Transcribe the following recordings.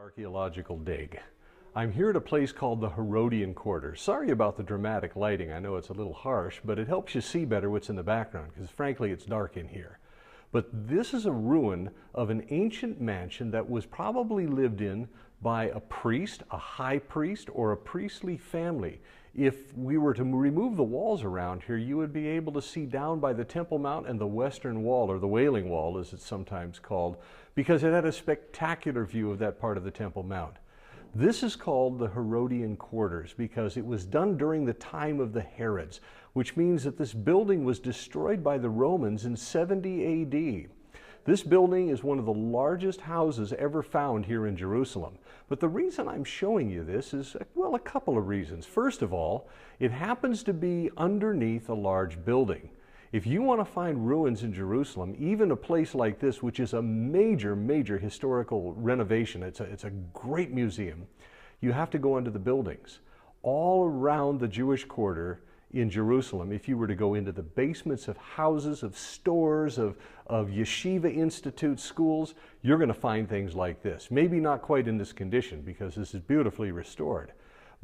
Archaeological dig. I'm here at a place called the Herodian Quarters. Sorry about the dramatic lighting. I know it's a little harsh, but it helps you see better what's in the background because frankly it's dark in here. But this is a ruin of an ancient mansion that was probably lived in by a priest, a high priest, or a priestly family. If we were to remove the walls around here, you would be able to see down by the Temple Mount and the Western Wall, or the Wailing Wall as it's sometimes called, because it had a spectacular view of that part of the Temple Mount. This is called the Herodian Quarters because it was done during the time of the Herods, which means that this building was destroyed by the Romans in 70 AD. This building is one of the largest houses ever found here in Jerusalem. But the reason I'm showing you this is, well, a couple of reasons. First of all, it happens to be underneath a large building. If you want to find ruins in Jerusalem, even a place like this, which is a major, major historical renovation, it's a great museum, you have to go into the buildings. All around the Jewish quarter in Jerusalem, if you were to go into the basements of houses, of stores, of yeshiva institutes, schools, you're going to find things like this. Maybe not quite in this condition because this is beautifully restored,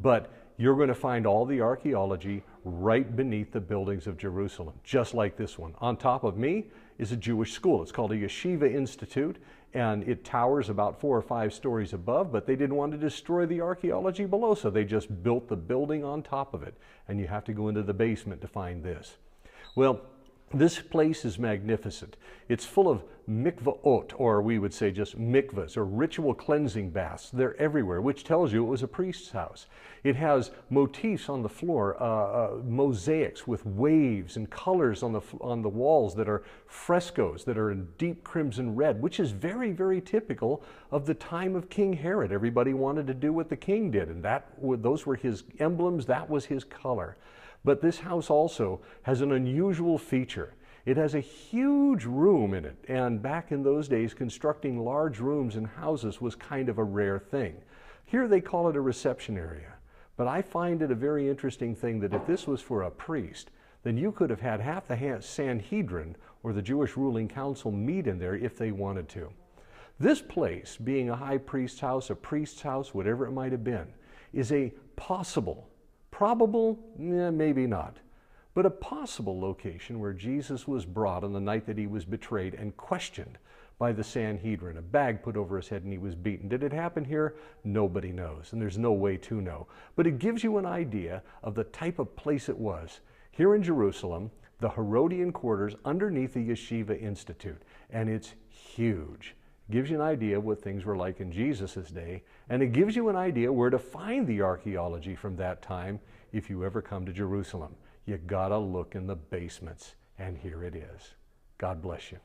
but you're going to find all the archaeology right beneath the buildings of Jerusalem, just like this one. On top of me is a Jewish school. It's called a Yeshiva Institute, and it towers about 4 or 5 stories above, but they didn't want to destroy the archaeology below, so they just built the building on top of it, and you have to go into the basement to find this. Well, this place is magnificent. It's full of mikvaot, or we would say just mikvahs, or ritual cleansing baths. They're everywhere, which tells you it was a priest's house. It has motifs on the floor, mosaics with waves and colors on the walls that are frescoes that are in deep crimson red, which is very, very typical of the time of King Herod. Everybody wanted to do what the king did, and those were his emblems, that was his color. But this house also has an unusual feature. It has a huge room in it, and back in those days, constructing large rooms in houses was kind of a rare thing. Here they call it a reception area, but I find it a very interesting thing that if this was for a priest, then you could have had half the Sanhedrin, or the Jewish ruling council, meet in there if they wanted to. This place, being a high priest's house, a priest's house, whatever it might have been, is a possible, probable, maybe not, but a possible location where Jesus was brought on the night that he was betrayed and questioned by the Sanhedrin. A bag put over his head and he was beaten. Did it happen here? Nobody knows, and there's no way to know. But it gives you an idea of the type of place it was. Here in Jerusalem, the Herodian Quarters underneath the Yeshiva Institute, and it's huge. Gives you an idea of what things were like in Jesus' day, and it gives you an idea where to find the archaeology from that time if you ever come to Jerusalem. You gotta look in the basements, and here it is. God bless you.